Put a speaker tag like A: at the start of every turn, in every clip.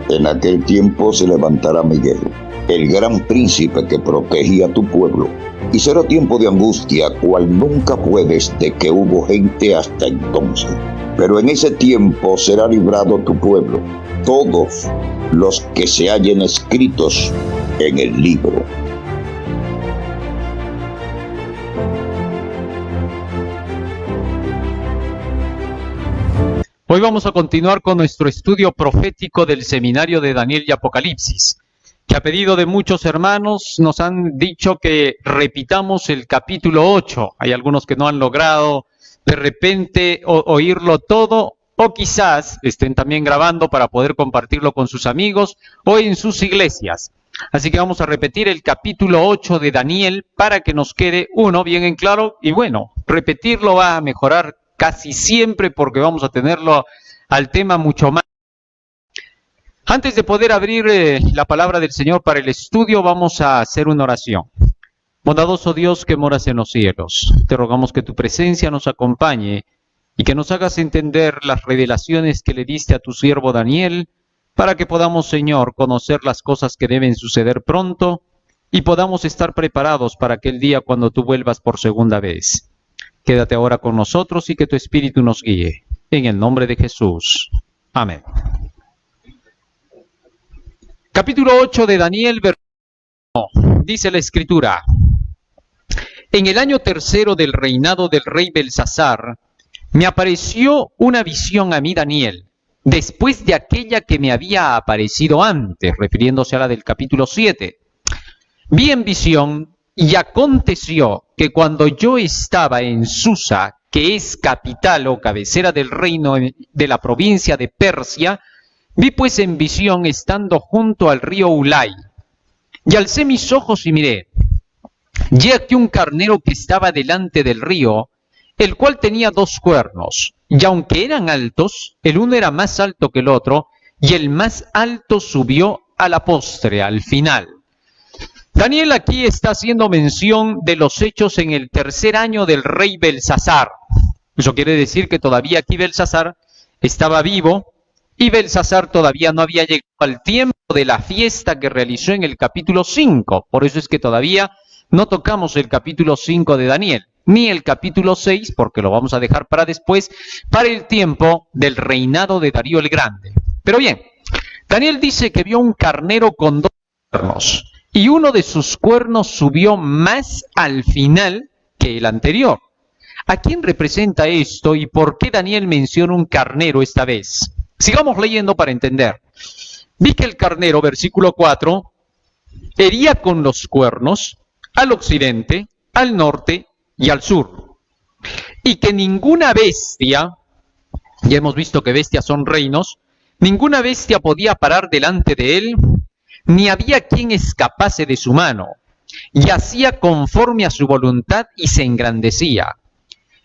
A: En aquel tiempo se levantará Miguel, el gran príncipe que protegía a tu pueblo, y será tiempo de angustia, cual nunca fue desde que hubo gente hasta entonces. Pero en ese tiempo será librado tu pueblo, todos los que se hallen escritos en el libro.
B: Hoy vamos a continuar con nuestro estudio profético del seminario de Daniel y Apocalipsis, que a pedido de muchos hermanos nos han dicho que repitamos el capítulo 8. Hay algunos que no han logrado de repente oírlo todo, o quizás estén también grabando para poder compartirlo con sus amigos o en sus iglesias. Así que vamos a repetir el capítulo 8 de Daniel para que nos quede uno bien en claro. Y bueno, repetirlo va a mejorar casi siempre porque vamos a tenerlo al tema mucho más. Antes de poder abrir la palabra del Señor para el estudio, vamos a hacer una oración. Bondadoso Dios que moras en los cielos, te rogamos que tu presencia nos acompañe y que nos hagas entender las revelaciones que le diste a tu siervo Daniel, para que podamos, Señor, conocer las cosas que deben suceder pronto y podamos estar preparados para aquel día cuando tú vuelvas por segunda vez. Quédate ahora con nosotros y que tu Espíritu nos guíe. En el nombre de Jesús. Amén. Capítulo 8 de Daniel, versículo 1. Dice la Escritura: En el año tercero del reinado del rey Belsasar, me apareció una visión a mí, Daniel, después de aquella que me había aparecido antes, refiriéndose a la del capítulo 7. Vi en visión, y aconteció que cuando yo estaba en Susa, que es capital o cabecera del reino de la provincia de Persia, vi pues en visión estando junto al río Ulai. Y alcé mis ojos y miré, y aquí un carnero que estaba delante del río, el cual tenía 2 cuernos, y aunque eran altos, el uno era más alto que el otro, y el más alto subió a la postre, al final. Daniel aquí está haciendo mención de los hechos en el tercer año del rey Belsasar. Eso quiere decir que todavía aquí Belsasar estaba vivo y Belsasar todavía no había llegado al tiempo de la fiesta que realizó en el capítulo 5. Por eso es que todavía no tocamos el capítulo 5 de Daniel, ni el capítulo 6, porque lo vamos a dejar para después, para el tiempo del reinado de Darío el Grande. Pero bien, Daniel dice que vio un carnero con 2 cuernos. Y uno de sus cuernos subió más al final que el anterior. ¿A quién representa esto y por qué Daniel menciona un carnero esta vez? Sigamos leyendo para entender. Vi que el carnero, versículo 4, hería con los cuernos al occidente, al norte y al sur. Y que ninguna bestia, ya hemos visto que bestias son reinos, ninguna bestia podía parar delante de él, ni había quien escapase de su mano, y hacía conforme a su voluntad y se engrandecía.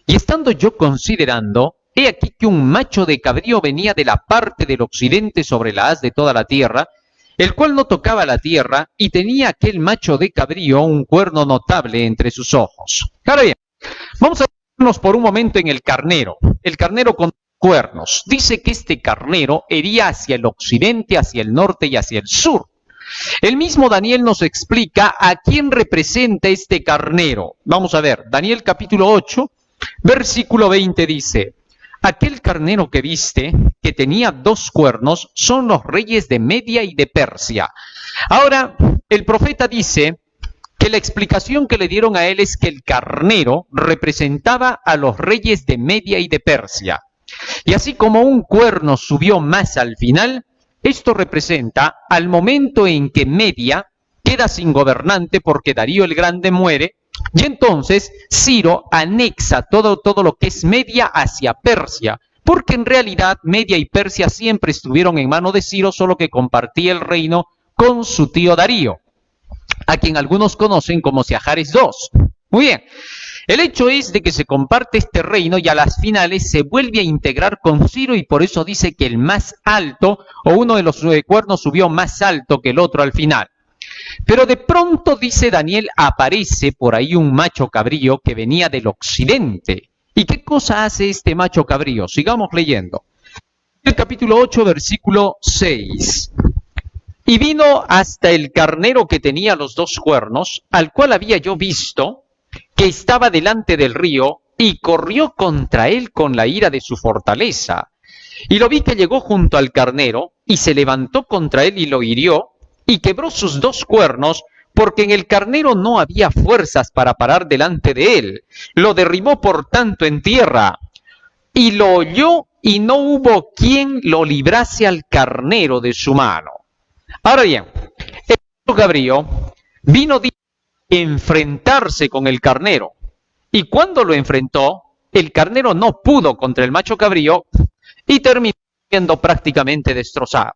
B: Y estando yo considerando, he aquí que un macho de cabrío venía de la parte del occidente sobre la haz de toda la tierra, el cual no tocaba la tierra, y tenía aquel macho de cabrío un cuerno notable entre sus ojos. Ahora bien, vamos a vernos por un momento en el carnero con cuernos. Dice que este carnero hería hacia el occidente, hacia el norte y hacia el sur. El mismo Daniel nos explica a quién representa este carnero. Vamos a ver, Daniel capítulo 8, versículo 20 dice: Aquel carnero que viste, que tenía 2 cuernos, son los reyes de Media y de Persia. Ahora, el profeta dice que la explicación que le dieron a él es que el carnero representaba a los reyes de Media y de Persia. Y así como un cuerno subió más al final, esto representa al momento en que Media queda sin gobernante porque Darío el Grande muere, y entonces Ciro anexa todo lo que es Media hacia Persia, porque en realidad Media y Persia siempre estuvieron en mano de Ciro, solo que compartía el reino con su tío Darío, a quien algunos conocen como Seajares II. Muy bien. El hecho es de que se comparte este reino y a las finales se vuelve a integrar con Ciro, y por eso dice que el más alto o uno de los cuernos subió más alto que el otro al final. Pero de pronto, dice Daniel, aparece por ahí un macho cabrío que venía del occidente. ¿Y qué cosa hace este macho cabrío? Sigamos leyendo. El capítulo 8, versículo 6. Y vino hasta el carnero que tenía los dos cuernos, al cual había yo visto que estaba delante del río, y corrió contra él con la ira de su fortaleza. Y lo vi que llegó junto al carnero, y se levantó contra él y lo hirió, y quebró sus dos cuernos, porque en el carnero no había fuerzas para parar delante de él. Lo derribó por tanto en tierra, y lo holló, y no hubo quien lo librase al carnero de su mano. Ahora bien, el macho cabrío vino a enfrentarse con el carnero, y cuando lo enfrentó, el carnero no pudo contra el macho cabrío y terminó siendo prácticamente destrozado.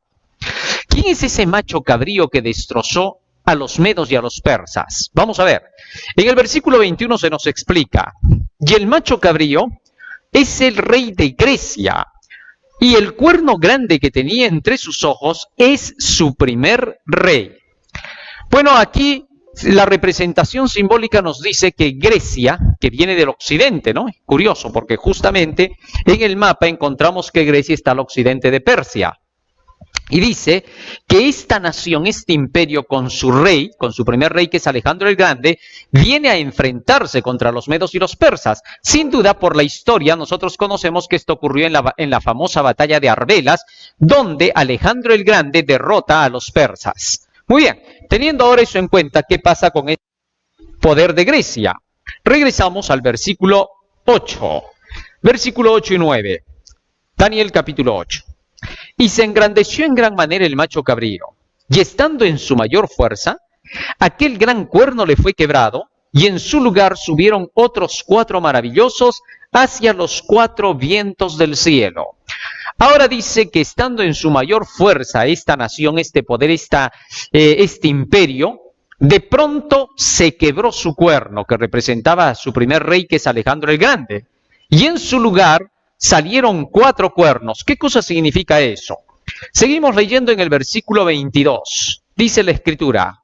B: ¿Quién es ese macho cabrío que destrozó a los medos y a los persas? Vamos a ver. En el versículo 21 se nos explica: y el macho cabrío es el rey de Grecia, y el cuerno grande que tenía entre sus ojos es su primer rey. Bueno, aquí la representación simbólica nos dice que Grecia, que viene del occidente, ¿no? Curioso, porque justamente en el mapa encontramos que Grecia está al occidente de Persia. Y dice que esta nación, este imperio con su rey, con su primer rey que es Alejandro el Grande, viene a enfrentarse contra los medos y los persas. Sin duda, por la historia, nosotros conocemos que esto ocurrió en la famosa batalla de Arbelas, donde Alejandro el Grande derrota a los persas. Muy bien, teniendo ahora eso en cuenta, ¿qué pasa con el poder de Grecia? Regresamos al versículo 8. Versículo 8 y 9. Daniel capítulo 8. Y se engrandeció en gran manera el macho cabrío, y estando en su mayor fuerza, aquel gran cuerno le fue quebrado, y en su lugar subieron otros 4 maravillosos hacia los 4 vientos del cielo. Ahora dice que estando en su mayor fuerza esta nación, este poder, este imperio, de pronto se quebró su cuerno, que representaba a su primer rey, que es Alejandro el Grande, y en su lugar salieron 4 cuernos. ¿Qué cosa significa eso? Seguimos leyendo en el versículo 22. Dice la Escritura,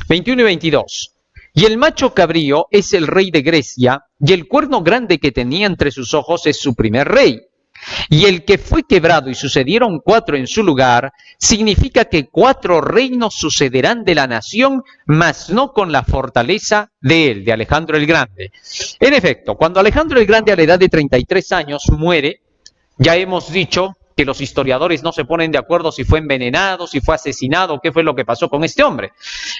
B: 21 y 22. Y el macho cabrío es el rey de Grecia, y el cuerno grande que tenía entre sus ojos es su primer rey. Y el que fue quebrado y sucedieron 4 en su lugar, significa que 4 reinos sucederán de la nación, mas no con la fortaleza de él, de Alejandro el Grande. En efecto, cuando Alejandro el Grande a la edad de 33 años muere, ya hemos dicho que los historiadores no se ponen de acuerdo si fue envenenado, si fue asesinado, qué fue lo que pasó con este hombre.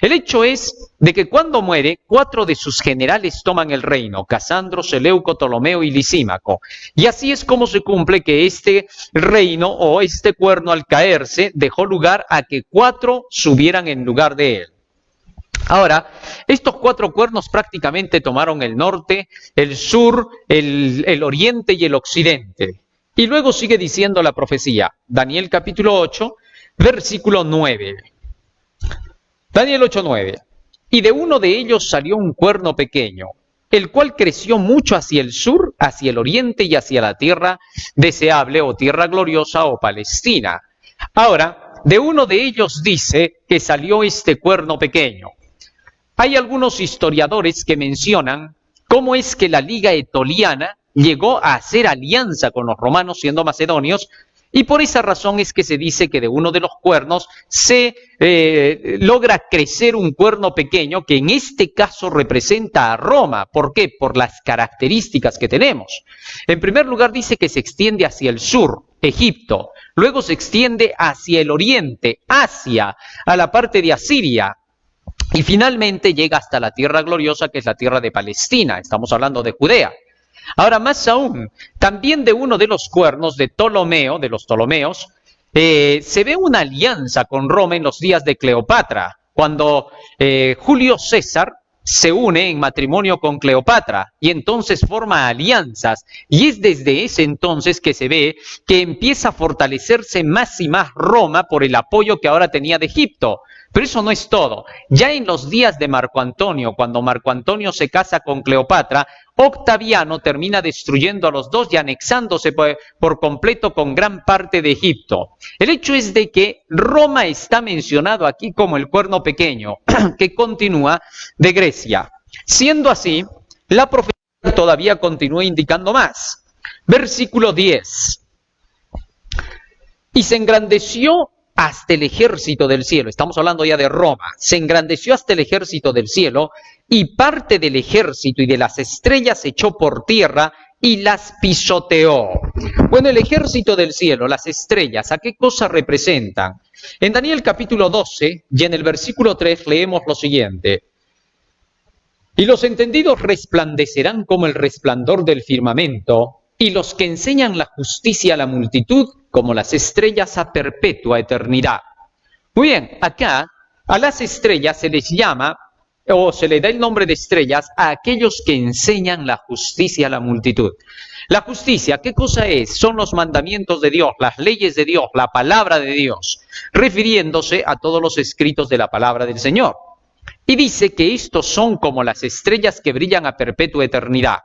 B: El hecho es de que cuando muere, 4 de sus generales toman el reino: Casandro, Seleuco, Ptolomeo y Lisímaco. Y así es como se cumple que este reino o este cuerno, al caerse, dejó lugar a que 4 subieran en lugar de él. Ahora, estos 4 cuernos prácticamente tomaron el norte, el sur, el oriente y el occidente. Y luego sigue diciendo la profecía, Daniel capítulo 8, versículo 9. Daniel 8, 9. Y de uno de ellos salió un cuerno pequeño, el cual creció mucho hacia el sur, hacia el oriente y hacia la tierra deseable o tierra gloriosa o Palestina. Ahora, de uno de ellos dice que salió este cuerno pequeño. Hay algunos historiadores que mencionan cómo es que la Liga Etoliana llegó a hacer alianza con los romanos siendo macedonios, y por esa razón es que se dice que de uno de los cuernos se logra crecer un cuerno pequeño que en este caso representa a Roma. ¿Por qué? Por las características que tenemos. En primer lugar dice que se extiende hacia el sur, Egipto, luego se extiende hacia el oriente, Asia, a la parte de Asiria, y finalmente llega hasta la tierra gloriosa, que es la tierra de Palestina. Estamos hablando de Judea. Ahora, más aún, también de uno de los cuernos de Ptolomeo, de los Ptolomeos, se ve una alianza con Roma en los días de Cleopatra, cuando Julio César se une en matrimonio con Cleopatra y entonces forma alianzas, y es desde ese entonces que se ve que empieza a fortalecerse más y más Roma por el apoyo que ahora tenía de Egipto. Pero eso no es todo. Ya en los días de Marco Antonio, cuando Marco Antonio se casa con Cleopatra, Octaviano termina destruyendo a los dos y anexándose por completo con gran parte de Egipto. El hecho es de que Roma está mencionado aquí como el cuerno pequeño que continúa de Grecia. Siendo así, la profecía todavía continúa indicando más. Versículo 10. Y se engrandeció hasta el ejército del cielo, estamos hablando ya de Roma, se engrandeció hasta el ejército del cielo, y parte del ejército y de las estrellas se echó por tierra y las pisoteó. Bueno, el ejército del cielo, las estrellas, ¿a qué cosa representan? En Daniel capítulo 12 y en el versículo 3 leemos lo siguiente: y los entendidos resplandecerán como el resplandor del firmamento, y los que enseñan la justicia a la multitud como las estrellas a perpetua eternidad. Muy bien, acá a las estrellas se les llama, o se le da el nombre de estrellas a aquellos que enseñan la justicia a la multitud. La justicia, ¿qué cosa es? Son los mandamientos de Dios, las leyes de Dios, la palabra de Dios, refiriéndose a todos los escritos de la palabra del Señor. Y dice que estos son como las estrellas que brillan a perpetua eternidad.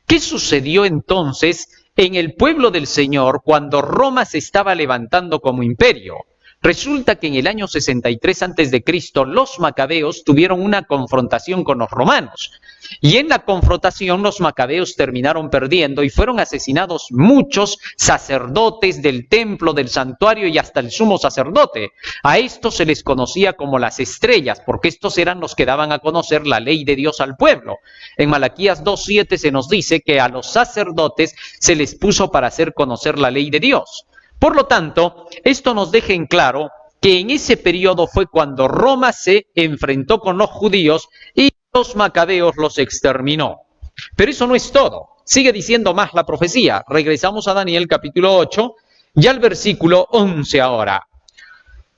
B: ¿Qué sucedió entonces en el pueblo del Señor cuando Roma se estaba levantando como imperio? Resulta que en el año 63 a.C. los macabeos tuvieron una confrontación con los romanos. Y en la confrontación los macabeos terminaron perdiendo y fueron asesinados muchos sacerdotes del templo, del santuario y hasta el sumo sacerdote. A estos se les conocía como las estrellas, porque estos eran los que daban a conocer la ley de Dios al pueblo. En Malaquías 2:7 se nos dice que a los sacerdotes se les puso para hacer conocer la ley de Dios. Por lo tanto, esto nos deja en claro que en ese periodo fue cuando Roma se enfrentó con los judíos y los macabeos los exterminó. Pero eso no es todo. Sigue diciendo más la profecía. Regresamos a Daniel capítulo 8 y al versículo 11 ahora.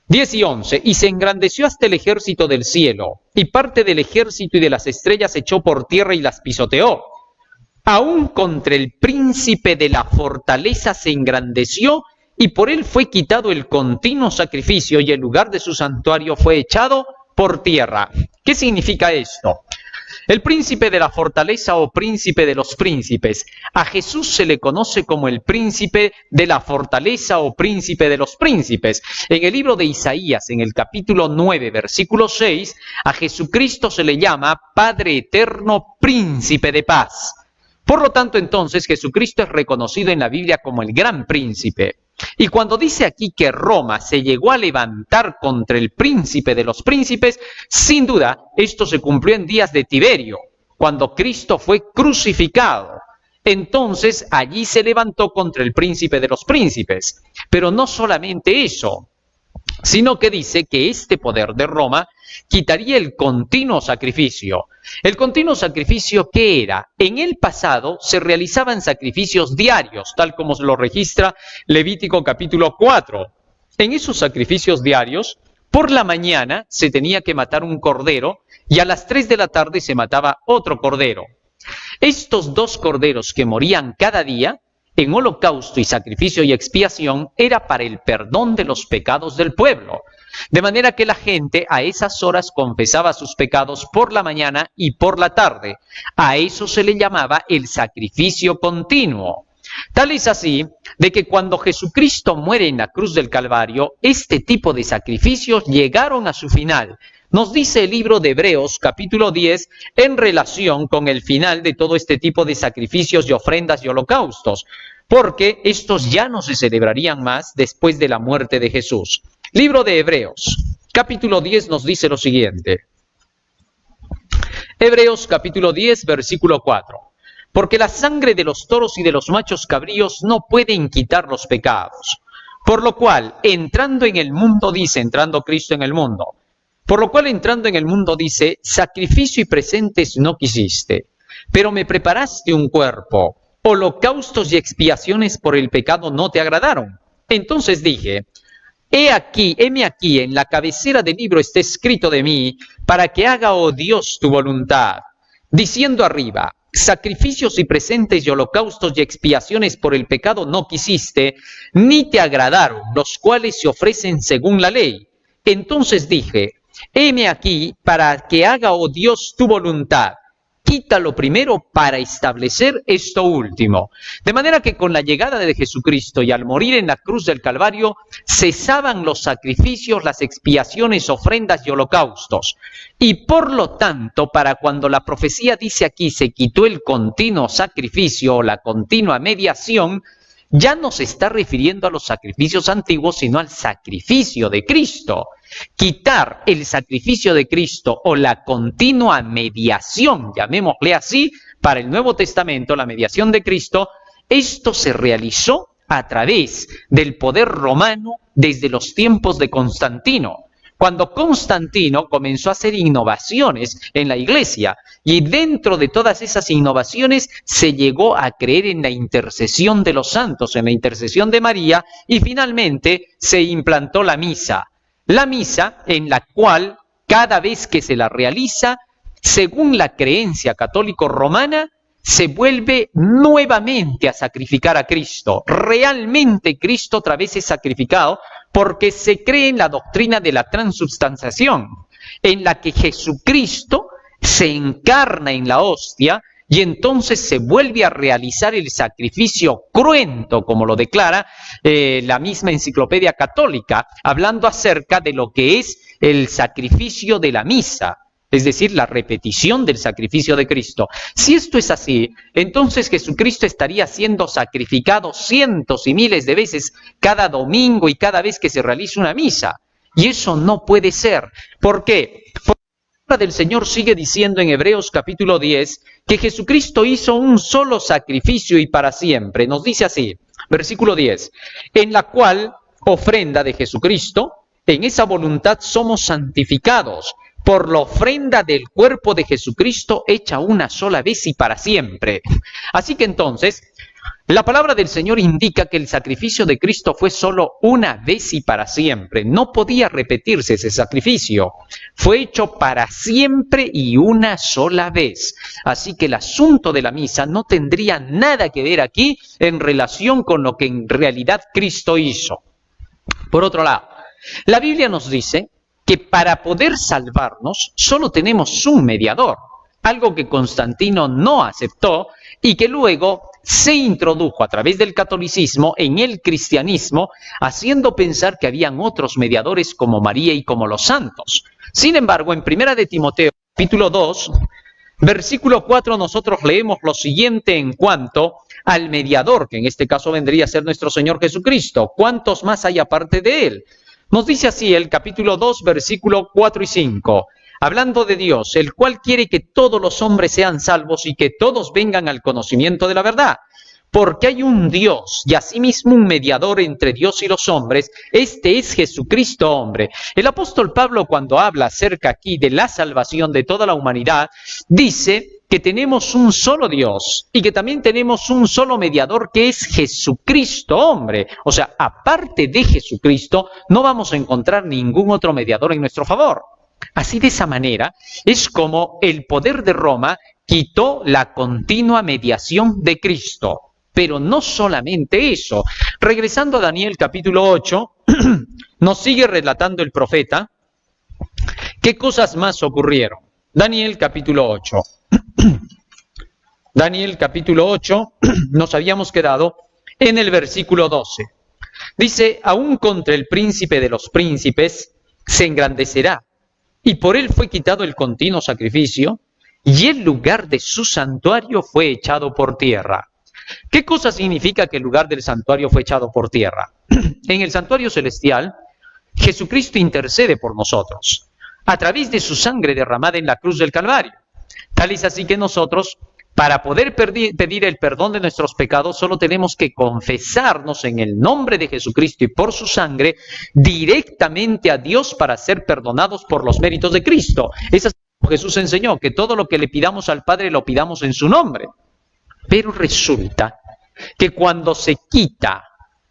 B: 10 y 11. Y se engrandeció hasta el ejército del cielo, y parte del ejército y de las estrellas echó por tierra y las pisoteó. Aún contra el príncipe de la fortaleza se engrandeció, y por él fue quitado el continuo sacrificio, y el lugar de su santuario fue echado por tierra. ¿Qué significa esto? El príncipe de la fortaleza o príncipe de los príncipes. A Jesús se le conoce como el príncipe de la fortaleza o príncipe de los príncipes. En el libro de Isaías, en el capítulo 9, versículo 6, a Jesucristo se le llama Padre eterno, príncipe de paz. Por lo tanto, entonces, Jesucristo es reconocido en la Biblia como el gran príncipe. Y cuando dice aquí que Roma se llegó a levantar contra el príncipe de los príncipes, sin duda, esto se cumplió en días de Tiberio, cuando Cristo fue crucificado. Entonces, allí se levantó contra el príncipe de los príncipes. Pero no solamente eso, sino que dice que este poder de Roma quitaría el continuo sacrificio. ¿El continuo sacrificio qué era? En el pasado se realizaban sacrificios diarios, tal como se lo registra Levítico capítulo 4. En esos sacrificios diarios, por la mañana se tenía que matar un cordero y a las 3 de la tarde se mataba otro cordero. Estos dos corderos que morían cada día, en holocausto y sacrificio y expiación, era para el perdón de los pecados del pueblo. De manera que la gente a esas horas confesaba sus pecados por la mañana y por la tarde. A eso se le llamaba el sacrificio continuo. Tal es así de que cuando Jesucristo muere en la cruz del Calvario, este tipo de sacrificios llegaron a su final. Nos dice el libro de Hebreos, capítulo 10, en relación con el final de todo este tipo de sacrificios y ofrendas y holocaustos, porque estos ya no se celebrarían más después de la muerte de Jesús. Libro de Hebreos, capítulo 10 nos dice lo siguiente. Hebreos, capítulo 10, versículo 4. Porque la sangre de los toros y de los machos cabríos no pueden quitar los pecados. Por lo cual, entrando en el mundo, dice, entrando Cristo en el mundo, por lo cual entrando en el mundo dice, sacrificio y presentes no quisiste, pero me preparaste un cuerpo, holocaustos y expiaciones por el pecado no te agradaron. Entonces dije, heme aquí, en la cabecera del libro está escrito de mí, para que haga, oh Dios, tu voluntad. Diciendo arriba, sacrificios y presentes y holocaustos y expiaciones por el pecado no quisiste, ni te agradaron, los cuales se ofrecen según la ley. Entonces dije, heme aquí para que haga, oh Dios, tu voluntad. Quítalo primero para establecer esto último. De manera que con la llegada de Jesucristo y al morir en la cruz del Calvario, cesaban los sacrificios, las expiaciones, ofrendas y holocaustos. Y por lo tanto, para cuando la profecía dice aquí, se quitó el continuo sacrificio o la continua mediación, ya no se está refiriendo a los sacrificios antiguos, sino al sacrificio de Cristo. Quitar el sacrificio de Cristo o la continua mediación, llamémosle así, para el Nuevo Testamento, la mediación de Cristo, esto se realizó a través del poder romano desde los tiempos de Constantino. Cuando Constantino comenzó a hacer innovaciones en la iglesia, y dentro de todas esas innovaciones se llegó a creer en la intercesión de los santos, en la intercesión de María, y finalmente se implantó la misa. La misa en la cual cada vez que se la realiza, según la creencia católico-romana, se vuelve nuevamente a sacrificar a Cristo. Realmente Cristo otra vez es sacrificado, porque se cree en la doctrina de la transubstanciación, en la que Jesucristo se encarna en la hostia y entonces se vuelve a realizar el sacrificio cruento, como lo declara la misma enciclopedia católica, hablando acerca de lo que es el sacrificio de la misa, es decir, la repetición del sacrificio de Cristo. Si esto es así, entonces Jesucristo estaría siendo sacrificado cientos y miles de veces cada domingo y cada vez que se realiza una misa. Y eso no puede ser. ¿Por qué? Porque la palabra del Señor sigue diciendo en Hebreos capítulo 10 que Jesucristo hizo un solo sacrificio y para siempre. Nos dice así, versículo 10, en la cual ofrenda de Jesucristo, en esa voluntad somos santificados por la ofrenda del cuerpo de Jesucristo hecha una sola vez y para siempre. Así que entonces, la palabra del Señor indica que el sacrificio de Cristo fue solo una vez y para siempre. No podía repetirse ese sacrificio. Fue hecho para siempre y una sola vez. Así que el asunto de la misa no tendría nada que ver aquí en relación con lo que en realidad Cristo hizo. Por otro lado, la Biblia nos dice que para poder salvarnos solo tenemos un mediador, algo que Constantino no aceptó y que luego se introdujo a través del catolicismo en el cristianismo, haciendo pensar que habían otros mediadores como María y como los santos. Sin embargo, en 1 de Timoteo, capítulo 2, versículo 4, nosotros leemos lo siguiente en cuanto al mediador, que en este caso vendría a ser nuestro Señor Jesucristo. ¿Cuántos más hay aparte de Él? Nos dice así el capítulo 2, versículo 4 y 5, hablando de Dios, el cual quiere que todos los hombres sean salvos y que todos vengan al conocimiento de la verdad. Porque hay un Dios y asimismo un mediador entre Dios y los hombres, este es Jesucristo hombre. El apóstol Pablo, cuando habla acerca aquí de la salvación de toda la humanidad, dice que tenemos un solo Dios y que también tenemos un solo mediador que es Jesucristo hombre. O sea, aparte de Jesucristo, no vamos a encontrar ningún otro mediador en nuestro favor. Así de esa manera es como el poder de Roma quitó la continua mediación de Cristo. Pero no solamente eso. Regresando a Daniel capítulo 8, nos sigue relatando el profeta qué cosas más ocurrieron. Daniel capítulo 8. Daniel capítulo 8, nos habíamos quedado en el versículo 12. Dice, aún contra el príncipe de los príncipes se engrandecerá, y por él fue quitado el continuo sacrificio, y el lugar de su santuario fue echado por tierra. ¿Qué cosa significa que el lugar del santuario fue echado por tierra? En el santuario celestial, Jesucristo intercede por nosotros, a través de su sangre derramada en la cruz del Calvario. Tal es así que nosotros, para poder pedir el perdón de nuestros pecados, solo tenemos que confesarnos en el nombre de Jesucristo y por su sangre directamente a Dios para ser perdonados por los méritos de Cristo. Es así como Jesús enseñó, que todo lo que le pidamos al Padre lo pidamos en su nombre. Pero resulta que cuando se quita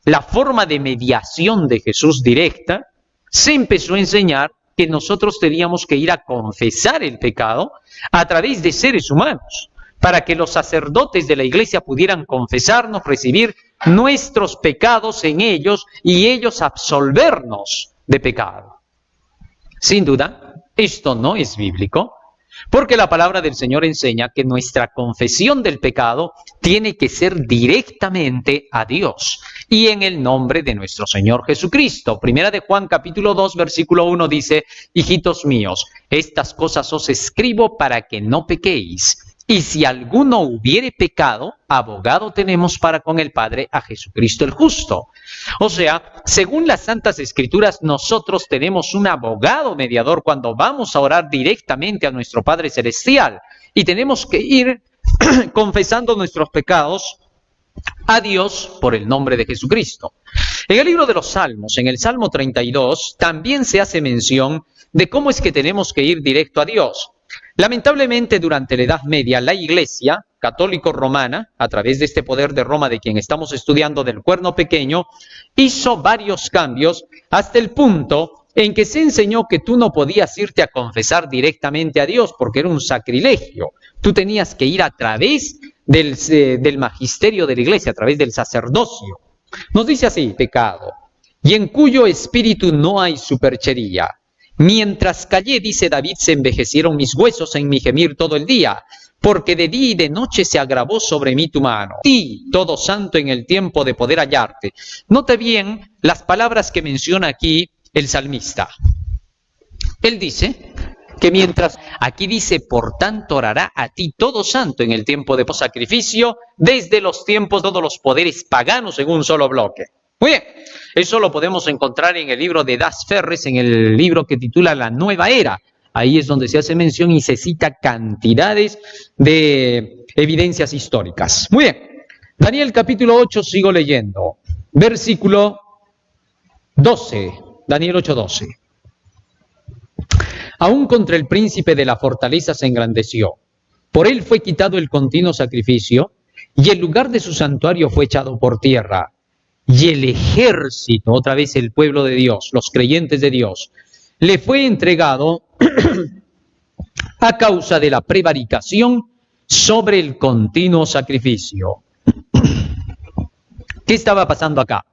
B: la forma de mediación de Jesús directa, se empezó a enseñar que nosotros teníamos que ir a confesar el pecado a través de seres humanos, para que los sacerdotes de la iglesia pudieran confesarnos, recibir nuestros pecados en ellos y ellos absolvernos de pecado. Sin duda, esto no es bíblico, porque la palabra del Señor enseña que nuestra confesión del pecado tiene que ser directamente a Dios y en el nombre de nuestro Señor Jesucristo. Primera de Juan capítulo 2 versículo 1 dice, hijitos míos, estas cosas os escribo para que no pequéis. Y si alguno hubiere pecado, abogado tenemos para con el Padre, a Jesucristo el justo. O sea, según las Santas Escrituras, nosotros tenemos un abogado mediador cuando vamos a orar directamente a nuestro Padre Celestial. Y tenemos que ir confesando nuestros pecados a Dios por el nombre de Jesucristo. En el libro de los Salmos, en el Salmo 32, también se hace mención de cómo es que tenemos que ir directo a Dios. Lamentablemente, durante la Edad Media, la Iglesia católico-romana, a través de este poder de Roma de quien estamos estudiando, del Cuerno Pequeño, hizo varios cambios hasta el punto en que se enseñó que tú no podías irte a confesar directamente a Dios porque era un sacrilegio. Tú tenías que ir a través del magisterio de la Iglesia, a través del sacerdocio. Nos dice así, pecado, y en cuyo espíritu no hay superchería. Mientras callé, dice David, se envejecieron mis huesos en mi gemir todo el día, porque de día y de noche se agravó sobre mí tu mano. Ti, todo santo, en el tiempo de poder hallarte. Note bien las palabras que menciona aquí el salmista. Él dice que mientras, aquí dice, por tanto orará a ti todo santo en el tiempo de sacrificio, desde los tiempos de todos los poderes paganos en un solo bloque. Muy bien, eso lo podemos encontrar en el libro de Das Ferres, en el libro que titula La Nueva Era. Ahí es donde se hace mención y se cita cantidades de evidencias históricas. Muy bien, Daniel capítulo 8, sigo leyendo. Versículo 12, Daniel 8:12. Aún contra el príncipe de la fortaleza se engrandeció. Por él fue quitado el continuo sacrificio, y el lugar de su santuario fue echado por tierra. Y el ejército, otra vez el pueblo de Dios, los creyentes de Dios, le fue entregado a causa de la prevaricación sobre el continuo sacrificio. ¿Qué estaba pasando acá?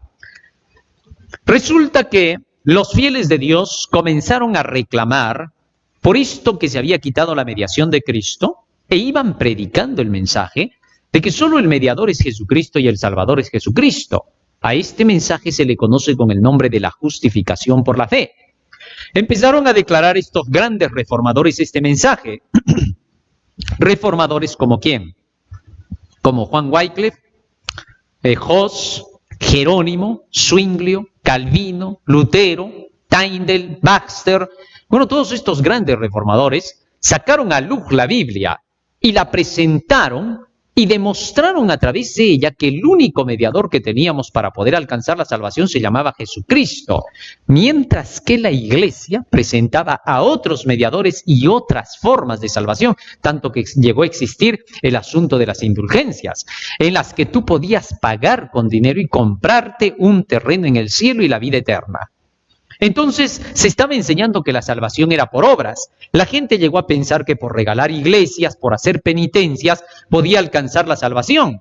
B: Resulta que los fieles de Dios comenzaron a reclamar por esto que se había quitado la mediación de Cristo e iban predicando el mensaje de que solo el mediador es Jesucristo y el Salvador es Jesucristo. A este mensaje se le conoce con el nombre de la justificación por la fe. Empezaron a declarar estos grandes reformadores este mensaje. Reformadores como ¿quién? Como Juan Wycliffe, Hus, Jerónimo, Zwinglio, Calvino, Lutero, Tyndale, Baxter. Bueno, todos estos grandes reformadores sacaron a luz la Biblia y la presentaron y demostraron a través de ella que el único mediador que teníamos para poder alcanzar la salvación se llamaba Jesucristo, mientras que la Iglesia presentaba a otros mediadores y otras formas de salvación, tanto que llegó a existir el asunto de las indulgencias, en las que tú podías pagar con dinero y comprarte un terreno en el cielo y la vida eterna. Entonces se estaba enseñando que la salvación era por obras. La gente llegó a pensar que por regalar iglesias, por hacer penitencias, podía alcanzar la salvación.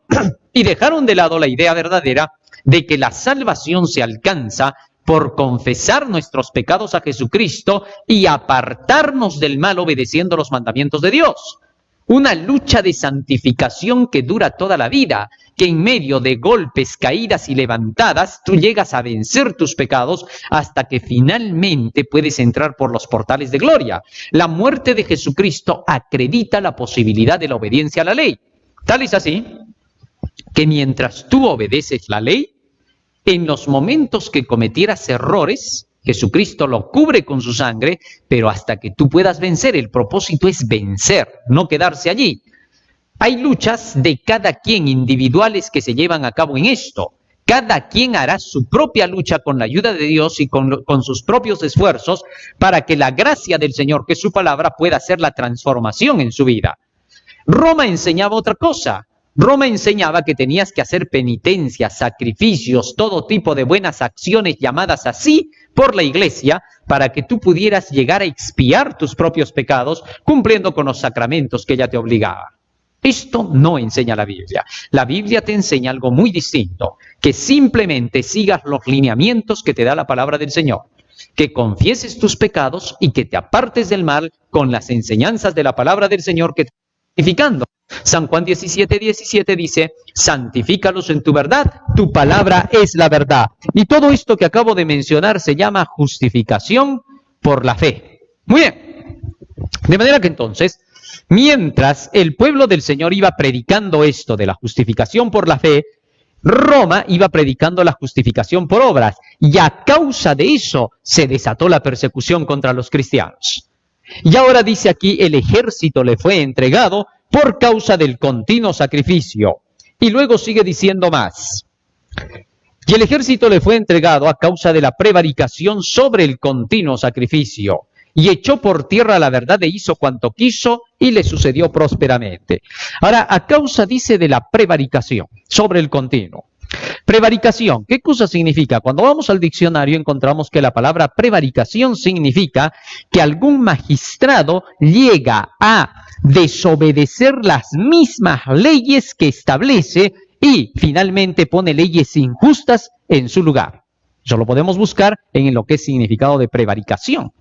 B: Y dejaron de lado la idea verdadera de que la salvación se alcanza por confesar nuestros pecados a Jesucristo y apartarnos del mal obedeciendo los mandamientos de Dios. Una lucha de santificación que dura toda la vida, que en medio de golpes, caídas y levantadas, tú llegas a vencer tus pecados hasta que finalmente puedes entrar por los portales de gloria. La muerte de Jesucristo acredita la posibilidad de la obediencia a la ley. Tal es así que mientras tú obedeces la ley, en los momentos que cometieras errores, Jesucristo lo cubre con su sangre, pero hasta que tú puedas vencer, el propósito es vencer, no quedarse allí. Hay luchas de cada quien individuales que se llevan a cabo en esto. Cada quien hará su propia lucha con la ayuda de Dios y con sus propios esfuerzos para que la gracia del Señor, que es su palabra, pueda hacer la transformación en su vida. Roma enseñaba otra cosa. Roma enseñaba que tenías que hacer penitencias, sacrificios, todo tipo de buenas acciones llamadas así por la Iglesia para que tú pudieras llegar a expiar tus propios pecados cumpliendo con los sacramentos que ella te obligaba. Esto no enseña la Biblia. La Biblia te enseña algo muy distinto, que simplemente sigas los lineamientos que te da la palabra del Señor, que confieses tus pecados y que te apartes del mal con las enseñanzas de la palabra del Señor que te está santificando. San Juan 17:17 dice, santifícalos en tu verdad, tu palabra es la verdad. Y todo esto que acabo de mencionar se llama justificación por la fe. Muy bien. De manera que entonces, Mientras el pueblo del Señor iba predicando esto de la justificación por la fe, Roma iba predicando la justificación por obras, y a causa de eso se desató la persecución contra los cristianos. Y ahora dice aquí, el ejército le fue entregado por causa del continuo sacrificio. Y luego sigue diciendo más. Y el ejército le fue entregado a causa de la prevaricación sobre el continuo sacrificio. Y echó por tierra la verdad e hizo cuanto quiso, y le sucedió prósperamente. Ahora, a causa, dice, de la prevaricación sobre el continuo. Prevaricación, ¿qué cosa significa? Cuando vamos al diccionario encontramos que la palabra prevaricación significa que algún magistrado llega a desobedecer las mismas leyes que establece y finalmente pone leyes injustas en su lugar. Eso lo podemos buscar en lo que es significado de prevaricación.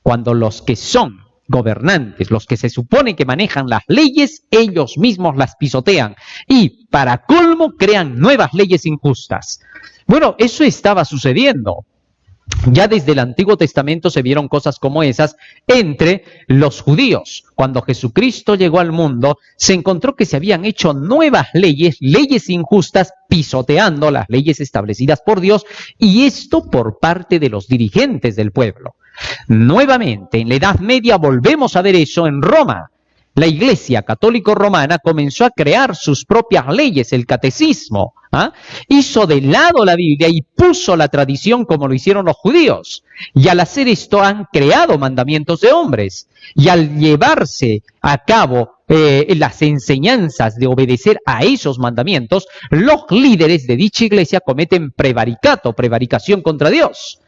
B: Cuando los que son gobernantes, los que se supone que manejan las leyes, ellos mismos las pisotean y, para colmo, crean nuevas leyes injustas. Bueno, eso estaba sucediendo. Ya desde el Antiguo Testamento se vieron cosas como esas entre los judíos. Cuando Jesucristo llegó al mundo, se encontró que se habían hecho nuevas leyes, leyes injustas, pisoteando las leyes establecidas por Dios, y esto por parte de los dirigentes del pueblo. Nuevamente, en la Edad Media volvemos a ver eso en Roma. La Iglesia Católica Romana comenzó a crear sus propias leyes, el catecismo. Hizo de lado la Biblia y puso la tradición como lo hicieron los judíos. Y al hacer esto han creado mandamientos de hombres. Y al llevarse a cabo las enseñanzas de obedecer a esos mandamientos, los líderes de dicha iglesia cometen prevaricación contra Dios.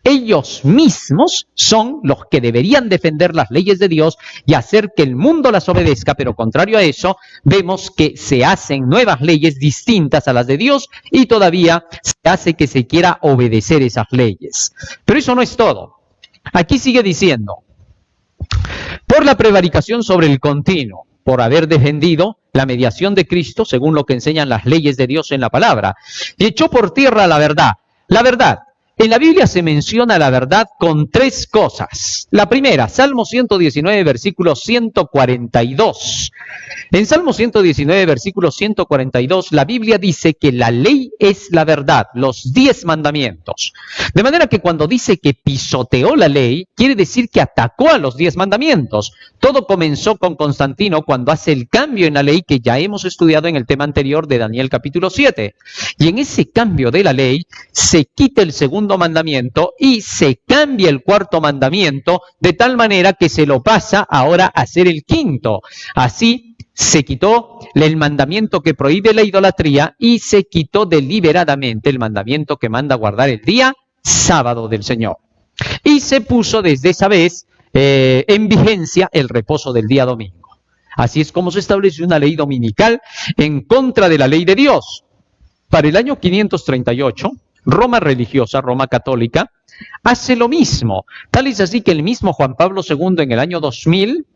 B: Ellos mismos son los que deberían defender las leyes de Dios y hacer que el mundo las obedezca, pero contrario a eso, vemos que se hacen nuevas leyes distintas a las de Dios y todavía se hace que se quiera obedecer esas leyes. Pero eso no es todo. Aquí sigue diciendo, por la prevaricación sobre el continuo, por haber defendido la mediación de Cristo, según lo que enseñan las leyes de Dios en la palabra, y echó por tierra la verdad. La verdad. En la Biblia se menciona la verdad con tres cosas. La primera, Salmo 119, versículo 142. En Salmo 119, versículo 142, la Biblia dice que la ley es la verdad, los 10 mandamientos. De manera que cuando dice que pisoteó la ley, quiere decir que atacó a los 10 mandamientos. Todo comenzó con Constantino cuando hace el cambio en la ley que ya hemos estudiado en el tema anterior de Daniel capítulo 7. Y en ese cambio de la ley se quita el segundo mandamiento y se cambia el cuarto mandamiento de tal manera que se lo pasa ahora a ser el quinto. Así se quitó el mandamiento que prohíbe la idolatría y se quitó deliberadamente el mandamiento que manda guardar el día sábado del Señor. Y se puso desde esa vez en vigencia el reposo del día domingo. Así es como se estableció una ley dominical en contra de la ley de Dios. Para el año 538, Roma religiosa, Roma católica, hace lo mismo. Tal es así que el mismo Juan Pablo II en el año 2000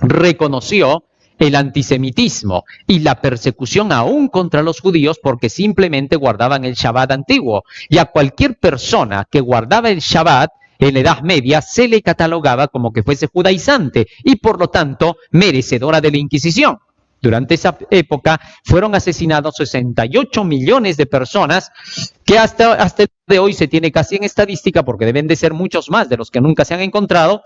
B: reconoció el antisemitismo y la persecución aún contra los judíos porque simplemente guardaban el Shabbat antiguo. Y a cualquier persona que guardaba el Shabbat en la Edad Media se le catalogaba como que fuese judaizante y por lo tanto merecedora de la Inquisición. Durante esa época fueron asesinados 68 millones de personas, que hasta el día de hoy se tiene casi en estadística, porque deben de ser muchos más de los que nunca se han encontrado,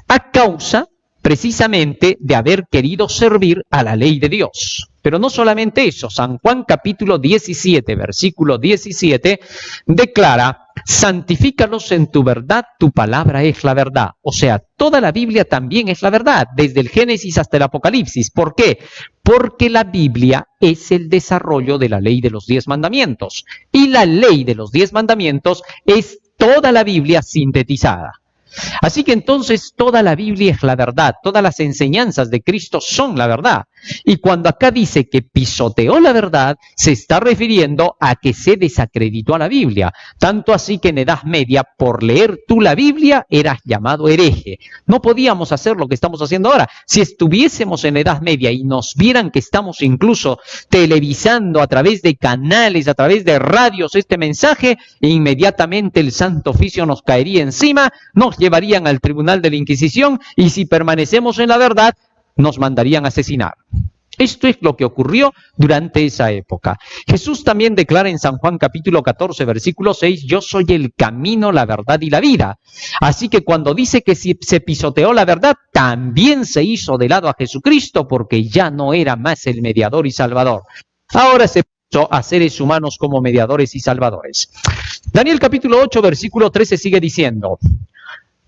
B: a causa precisamente de haber querido servir a la ley de Dios. Pero no solamente eso, San Juan capítulo 17, versículo 17, declara, santifícalos en tu verdad, tu palabra es la verdad. O sea, toda la Biblia también es la verdad, desde el Génesis hasta el Apocalipsis. ¿Por qué? Porque la Biblia es el desarrollo de la ley de los 10 mandamientos. Y la ley de los 10 mandamientos es toda la Biblia sintetizada. Así que entonces toda la Biblia es la verdad, todas las enseñanzas de Cristo son la verdad. Y cuando acá dice que pisoteó la verdad, se está refiriendo a que se desacreditó a la Biblia. Tanto así que en Edad Media, por leer tú la Biblia, eras llamado hereje. No podíamos hacer lo que estamos haciendo ahora. Si estuviésemos en Edad Media y nos vieran que estamos incluso televisando a través de canales, a través de radios este mensaje, inmediatamente el Santo Oficio nos caería encima, nos llevarían al tribunal de la Inquisición y si permanecemos en la verdad, nos mandarían asesinar. Esto es lo que ocurrió durante esa época. Jesús también declara en San Juan capítulo 14, versículo 6, yo soy el camino, la verdad y la vida. Así que cuando dice que si se pisoteó la verdad, también se hizo de lado a Jesucristo porque ya no era más el mediador y salvador. Ahora se puso a seres humanos como mediadores y salvadores. Daniel capítulo 8, versículo 13 sigue diciendo,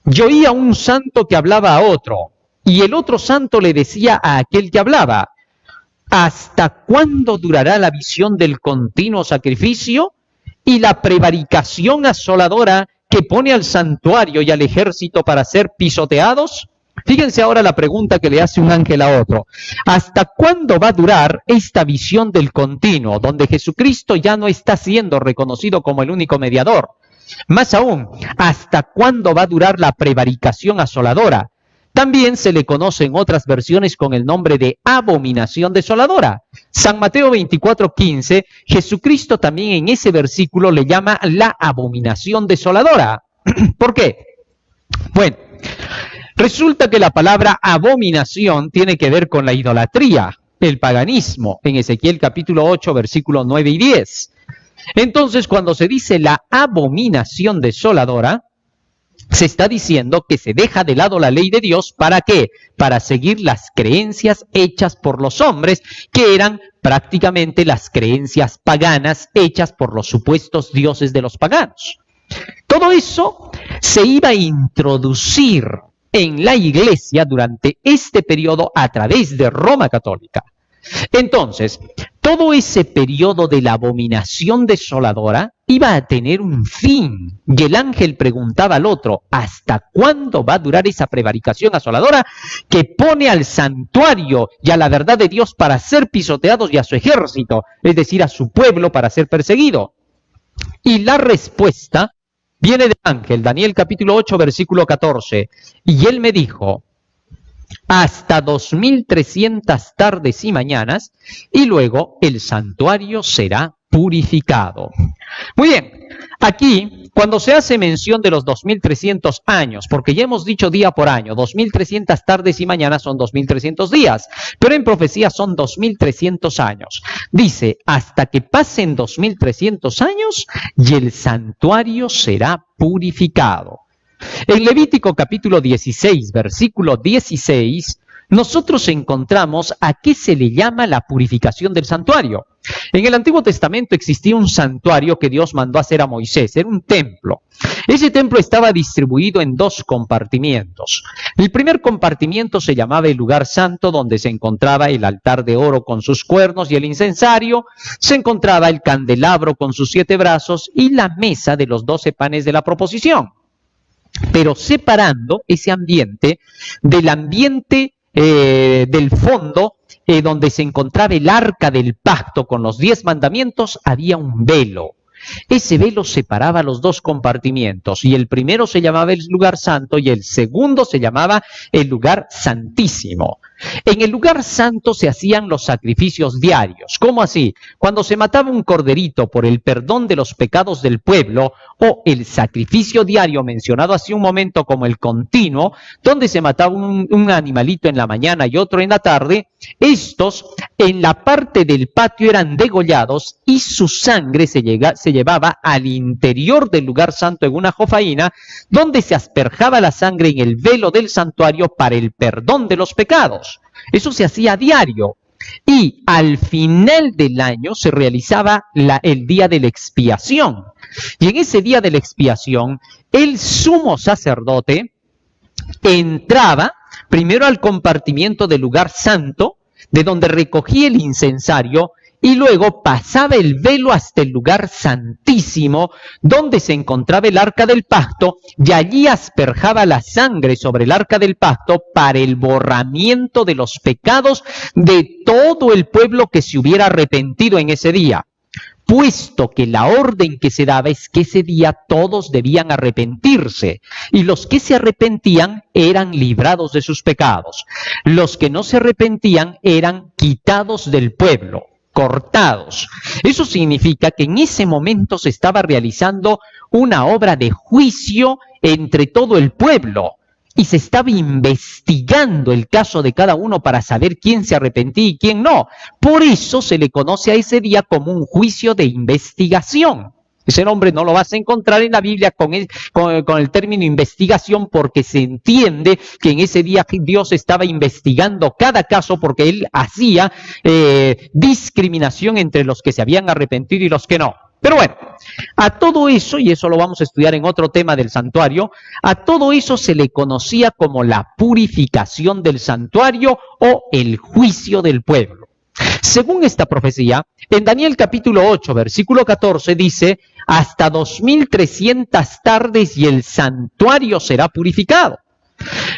B: yo oí a un santo que hablaba a otro, y el otro santo le decía a aquel que hablaba, ¿hasta cuándo durará la visión del continuo sacrificio y la prevaricación asoladora que pone al santuario y al ejército para ser pisoteados? Fíjense ahora la pregunta que le hace un ángel a otro. ¿Hasta cuándo va a durar esta visión del continuo, donde Jesucristo ya no está siendo reconocido como el único mediador? Más aún, ¿hasta cuándo va a durar la prevaricación asoladora? También se le conoce en otras versiones con el nombre de abominación desoladora. San Mateo 24:15, Jesucristo también en ese versículo le llama la abominación desoladora. ¿Por qué? Bueno, resulta que la palabra abominación tiene que ver con la idolatría, el paganismo, en Ezequiel capítulo 8, versículos 9 y 10. Entonces, cuando se dice la abominación desoladora, se está diciendo que se deja de lado la ley de Dios. ¿Para qué? Para seguir las creencias hechas por los hombres, que eran prácticamente las creencias paganas hechas por los supuestos dioses de los paganos. Todo eso se iba a introducir en la iglesia durante este periodo a través de Roma Católica. Entonces, todo ese periodo de la abominación desoladora iba a tener un fin. Y el ángel preguntaba al otro, ¿hasta cuándo va a durar esa prevaricación asoladora que pone al santuario y a la verdad de Dios para ser pisoteados y a su ejército, es decir, a su pueblo para ser perseguido? Y la respuesta viene del ángel, Daniel capítulo 8, versículo 14. Y él me dijo, hasta 2300 tardes y mañanas, y luego el santuario será purificado. Muy bien, aquí cuando se hace mención de los 2300 años, porque ya hemos dicho día por año, 2300 tardes y mañanas son 2300 días, pero en profecía son 2300 años. Dice, hasta que pasen 2300 años y el santuario será purificado. En Levítico capítulo 16, versículo 16, nosotros encontramos a qué se le llama la purificación del santuario. En el Antiguo Testamento existía un santuario que Dios mandó hacer a Moisés, era un templo. Ese templo estaba distribuido en dos compartimientos. El primer compartimiento se llamaba el lugar santo, donde se encontraba el altar de oro con sus cuernos y el incensario, se encontraba el candelabro con sus 7 brazos y la mesa de los 12 panes de la proposición. Pero separando ese ambiente del ambiente del fondo, donde se encontraba el arca del pacto con los 10 mandamientos, había un velo. Ese velo separaba los dos compartimientos y el primero se llamaba el lugar santo y el segundo se llamaba el lugar santísimo. En el lugar santo se hacían los sacrificios diarios. ¿Cómo así? Cuando se mataba un corderito por el perdón de los pecados del pueblo, o el sacrificio diario mencionado hace un momento como el continuo, donde se mataba un animalito en la mañana y otro en la tarde, estos en la parte del patio eran degollados y su sangre se llevaba al interior del lugar santo en una jofaína, donde se asperjaba la sangre en el velo del santuario para el perdón de los pecados. Eso se hacía a diario. Y al final del año se realizaba el día de la expiación. Y en ese día de la expiación, el sumo sacerdote entraba primero al compartimiento del lugar santo, de donde recogía el incensario, y luego pasaba el velo hasta el lugar santísimo, donde se encontraba el arca del pacto, y allí asperjaba la sangre sobre el arca del pacto para el borramiento de los pecados de todo el pueblo que se hubiera arrepentido en ese día, puesto que la orden que se daba es que ese día todos debían arrepentirse, y los que se arrepentían eran librados de sus pecados. Los que no se arrepentían eran quitados del pueblo, cortados. Eso significa que en ese momento se estaba realizando una obra de juicio entre todo el pueblo. y se estaba investigando el caso de cada uno para saber quién se arrepentía y quién no. Por eso se le conoce a ese día como un juicio de investigación. Ese nombre no lo vas a encontrar en la Biblia con el término investigación, porque se entiende que en ese día Dios estaba investigando cada caso porque Él hacía discriminación entre los que se habían arrepentido y los que no. Pero bueno, a todo eso, y eso lo vamos a estudiar en otro tema del santuario, a todo eso se le conocía como la purificación del santuario o el juicio del pueblo. Según esta profecía, en Daniel capítulo 8, versículo 14 dice: hasta 2300 tardes y el santuario será purificado.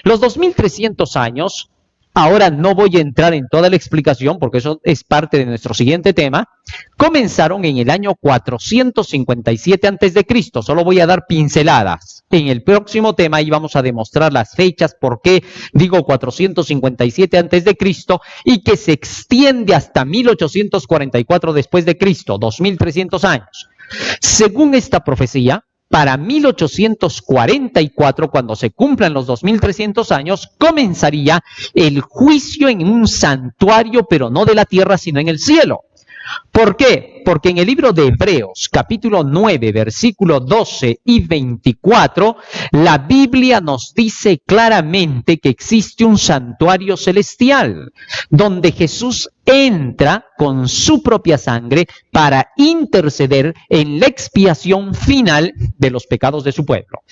B: Los 2300 años, ahora no voy a entrar en toda la explicación porque eso es parte de nuestro siguiente tema, comenzaron en el año 457 a.C. Solo voy a dar pinceladas. En el próximo tema íbamos a demostrar las fechas, por qué digo 457 a.C. y que se extiende hasta 1844 después de Cristo, 2300 años. Según esta profecía, para 1844, cuando se cumplan los 2300 años, comenzaría el juicio en un santuario, pero no de la tierra, sino en el cielo. ¿Por qué? Porque en el libro de Hebreos, capítulo 9, versículos 12 y 24, la Biblia nos dice claramente que existe un santuario celestial, donde Jesús entra con su propia sangre para interceder en la expiación final de los pecados de su pueblo.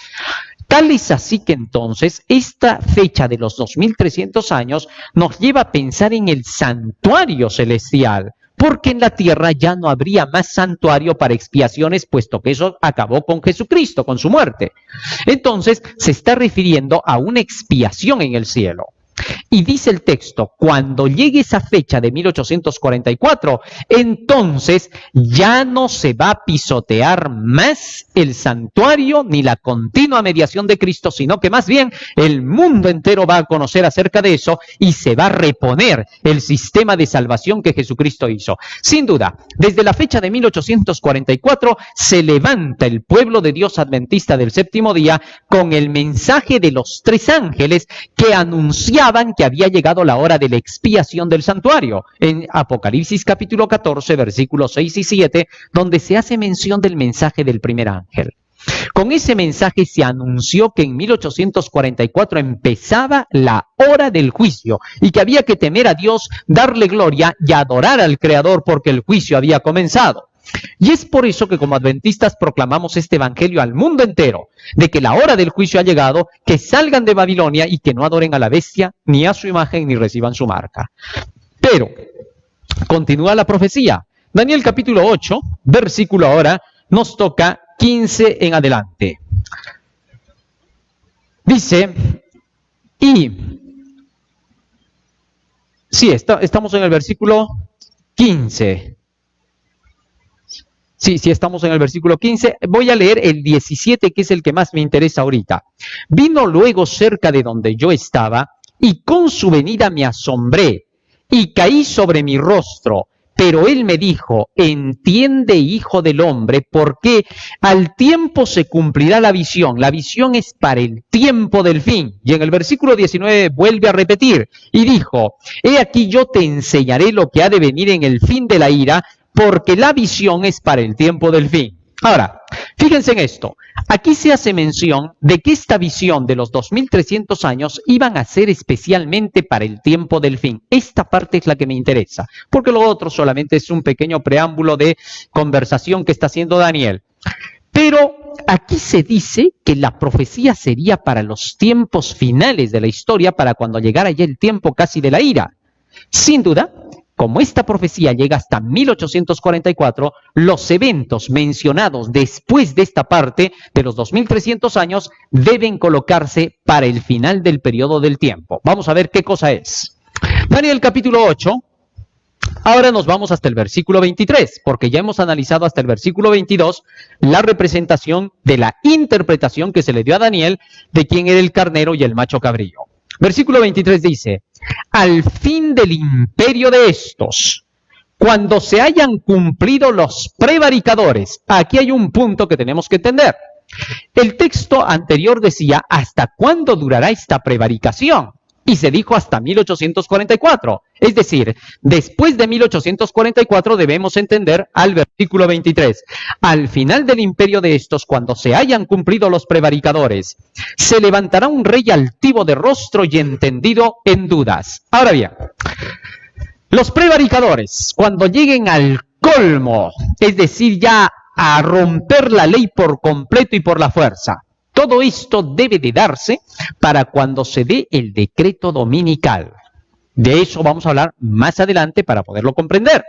B: Tal es así que entonces esta fecha de los 2300 años nos lleva a pensar en el santuario celestial, porque en la tierra ya no habría más santuario para expiaciones, puesto que eso acabó con Jesucristo, con su muerte. Entonces se está refiriendo a una expiación en el cielo. Y dice el texto, cuando llegue esa fecha de 1844, entonces ya no se va a pisotear más el santuario ni la continua mediación de Cristo, sino que más bien el mundo entero va a conocer acerca de eso y se va a reponer el sistema de salvación que Jesucristo hizo. Sin duda, desde la fecha de 1844 se levanta el pueblo de Dios adventista del séptimo día con el mensaje de los 3 ángeles que anunciaban que había llegado la hora de la expiación del santuario, en Apocalipsis capítulo 14, versículos 6 y 7, donde se hace mención del mensaje del primer ángel. Con ese mensaje se anunció que en 1844 empezaba la hora del juicio y que había que temer a Dios, darle gloria y adorar al Creador porque el juicio había comenzado. Y es por eso que como adventistas proclamamos este evangelio al mundo entero, de que la hora del juicio ha llegado, que salgan de Babilonia y que no adoren a la bestia, ni a su imagen, ni reciban su marca. Pero, continúa la profecía. Daniel capítulo 8, versículo ahora, nos toca 15 en adelante. Dice, estamos en el versículo 15. Sí, estamos en el versículo 15. Voy a leer el 17, que es el que más me interesa ahorita. Vino luego cerca de donde yo estaba, y con su venida me asombré, y caí sobre mi rostro. Pero él me dijo, entiende, hijo del hombre, porque al tiempo se cumplirá la visión. La visión es para el tiempo del fin. Y en el versículo 19 vuelve a repetir, y dijo, he aquí yo te enseñaré lo que ha de venir en el fin de la ira, porque la visión es para el tiempo del fin. Ahora, fíjense en esto. Aquí se hace mención de que esta visión de los 2300 años iban a ser especialmente para el tiempo del fin. Esta parte es la que me interesa, porque lo otro solamente es un pequeño preámbulo de conversación que está haciendo Daniel. Pero aquí se dice que la profecía sería para los tiempos finales de la historia, para cuando llegara ya el tiempo casi de la ira. Sin duda, como esta profecía llega hasta 1844, los eventos mencionados después de esta parte de los 2300 años deben colocarse para el final del periodo del tiempo. Vamos a ver qué cosa es. Daniel capítulo 8. Ahora nos vamos hasta el versículo 23, porque ya hemos analizado hasta el versículo 22 la representación de la interpretación que se le dio a Daniel de quién era el carnero y el macho cabrío. Versículo 23 dice, al fin del imperio de estos, cuando se hayan cumplido los prevaricadores. Aquí hay un punto que tenemos que entender. El texto anterior decía, ¿hasta cuándo durará esta prevaricación? Y se dijo hasta 1844. Es decir, después de 1844 debemos entender al versículo 23. Al final del imperio de estos, cuando se hayan cumplido los prevaricadores, se levantará un rey altivo de rostro y entendido en dudas. Ahora bien, los prevaricadores, cuando lleguen al colmo, es decir, ya a romper la ley por completo y por la fuerza, todo esto debe de darse para cuando se dé el decreto dominical. De eso vamos a hablar más adelante para poderlo comprender.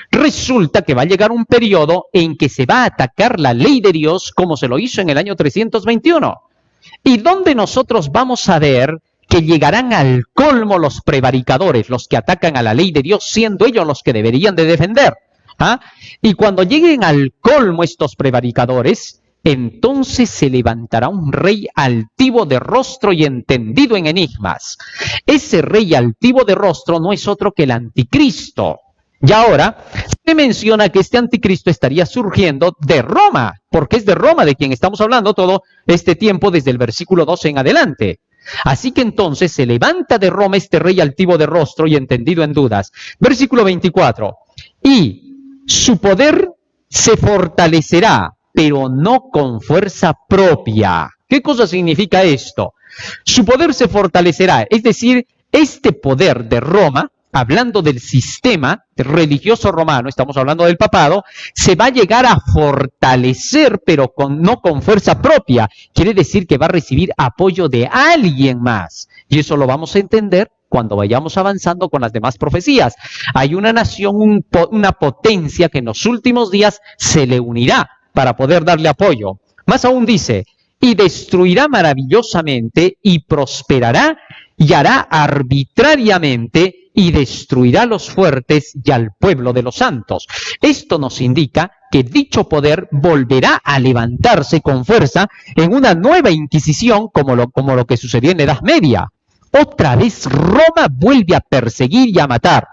B: Resulta que va a llegar un periodo en que se va a atacar la ley de Dios como se lo hizo en el año 321. Y donde nosotros vamos a ver que llegarán al colmo los prevaricadores, los que atacan a la ley de Dios, siendo ellos los que deberían de defender. Y cuando lleguen al colmo estos prevaricadores, entonces se levantará un rey altivo de rostro y entendido en enigmas. Ese rey altivo de rostro no es otro que el anticristo. Y ahora se menciona que este anticristo estaría surgiendo de Roma, porque es de Roma de quien estamos hablando todo este tiempo desde el versículo 12 en adelante. Así que entonces se levanta de Roma este rey altivo de rostro y entendido en dudas. Versículo 24. Y su poder se fortalecerá, pero no con fuerza propia. ¿Qué cosa significa esto? Su poder se fortalecerá, es decir, este poder de Roma, hablando del sistema religioso romano, estamos hablando del papado, se va a llegar a fortalecer, pero no con fuerza propia. Quiere decir que va a recibir apoyo de alguien más. Y eso lo vamos a entender cuando vayamos avanzando con las demás profecías. Hay una nación, una potencia que en los últimos días se le unirá para poder darle apoyo. Más aún dice, y destruirá maravillosamente y prosperará y hará arbitrariamente y destruirá a los fuertes y al pueblo de los santos. Esto nos indica que dicho poder volverá a levantarse con fuerza en una nueva inquisición como lo que sucedió en la Edad Media. Otra vez Roma vuelve a perseguir y a matar.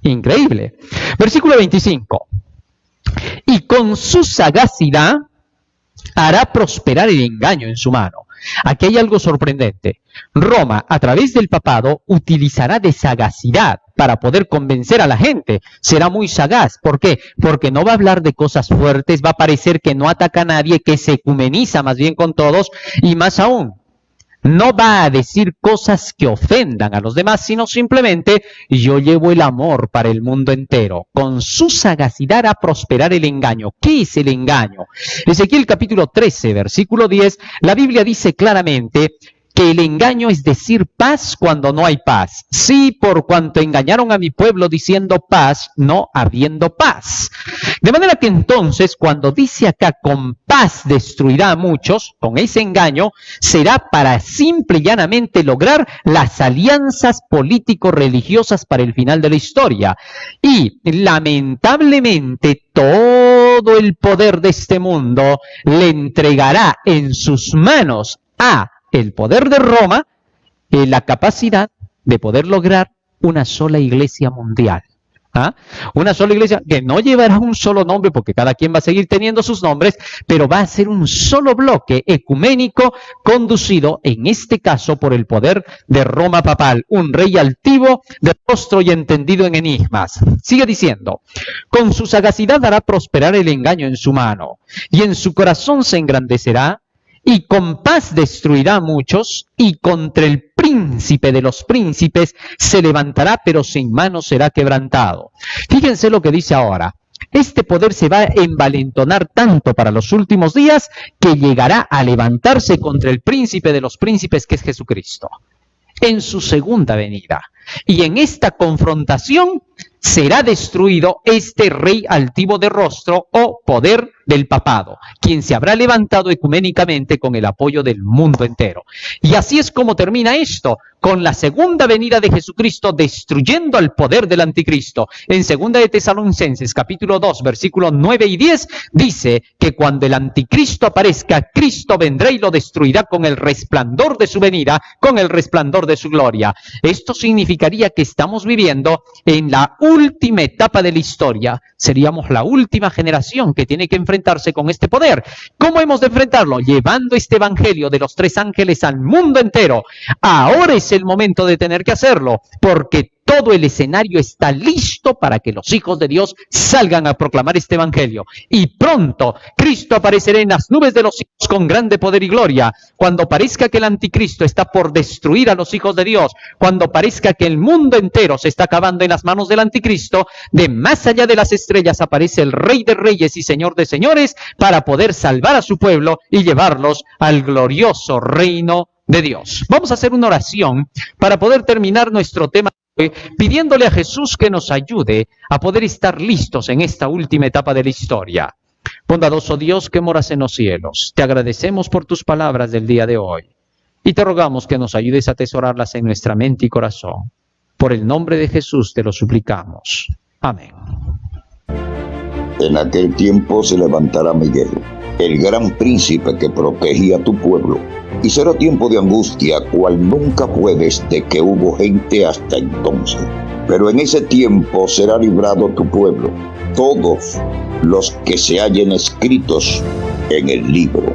B: Increíble. Versículo 25. Y con su sagacidad hará prosperar el engaño en su mano. Aquí hay algo sorprendente. Roma, a través del papado, utilizará de sagacidad para poder convencer a la gente. Será muy sagaz. ¿Por qué? Porque no va a hablar de cosas fuertes, va a parecer que no ataca a nadie, que se ecumeniza más bien con todos, y más aún, no va a decir cosas que ofendan a los demás, sino simplemente, yo llevo el amor para el mundo entero. Con su sagacidad hará prosperar el engaño. ¿Qué es el engaño? Ezequiel capítulo 13, versículo 10, la Biblia dice claramente que el engaño es decir paz cuando no hay paz. Sí, por cuanto engañaron a mi pueblo diciendo paz, no habiendo paz. De manera que entonces, cuando dice acá, con paz destruirá a muchos, con ese engaño, será para simple y llanamente lograr las alianzas político-religiosas para el final de la historia. Y lamentablemente todo el poder de este mundo le entregará en sus manos a el poder de Roma, la capacidad de poder lograr una sola iglesia mundial. Una sola iglesia que no llevará un solo nombre, porque cada quien va a seguir teniendo sus nombres, pero va a ser un solo bloque ecuménico conducido, en este caso, por el poder de Roma papal, un rey altivo, de rostro y entendido en enigmas. Sigue diciendo, con su sagacidad hará prosperar el engaño en su mano, y en su corazón se engrandecerá, y con paz destruirá a muchos, y contra el príncipe de los príncipes se levantará, pero sin mano será quebrantado. Fíjense lo que dice ahora. Este poder se va a envalentonar tanto para los últimos días que llegará a levantarse contra el príncipe de los príncipes, que es Jesucristo, en su segunda venida. Y en esta confrontación será destruido este rey altivo de rostro o poder del papado, quien se habrá levantado ecuménicamente con el apoyo del mundo entero. Y así es como termina esto, con la segunda venida de Jesucristo destruyendo al poder del anticristo. En 2 de Tesalonicenses, capítulo 2, versículos 9 y 10, dice que cuando el anticristo aparezca, Cristo vendrá y lo destruirá con el resplandor de su venida, con el resplandor de su gloria. Esto significaría que estamos viviendo en la última etapa de la historia, seríamos la última generación que tiene que enfrentarse con este poder. ¿Cómo hemos de enfrentarlo? Llevando este evangelio de los 3 ángeles al mundo entero. Ahora es el momento de tener que hacerlo, porque todo el escenario está listo para que los hijos de Dios salgan a proclamar este evangelio. Y pronto Cristo aparecerá en las nubes de los cielos con grande poder y gloria. Cuando parezca que el anticristo está por destruir a los hijos de Dios, cuando parezca que el mundo entero se está acabando en las manos del anticristo, de más allá de las estrellas aparece el Rey de Reyes y Señor de Señores para poder salvar a su pueblo y llevarlos al glorioso reino de Dios. Vamos a hacer una oración para poder terminar nuestro tema, pidiéndole a Jesús que nos ayude a poder estar listos en esta última etapa de la historia. Bondadoso Dios que moras en los cielos, te agradecemos por tus palabras del día de hoy y te rogamos que nos ayudes a atesorarlas en nuestra mente y corazón. Por el nombre de Jesús te lo suplicamos. Amén.
A: En aquel tiempo se levantará Miguel, el gran príncipe que protegía a tu pueblo, y será tiempo de angustia, cual nunca fue desde que hubo gente hasta entonces. Pero en ese tiempo será librado tu pueblo, todos los que se hallen escritos en el libro.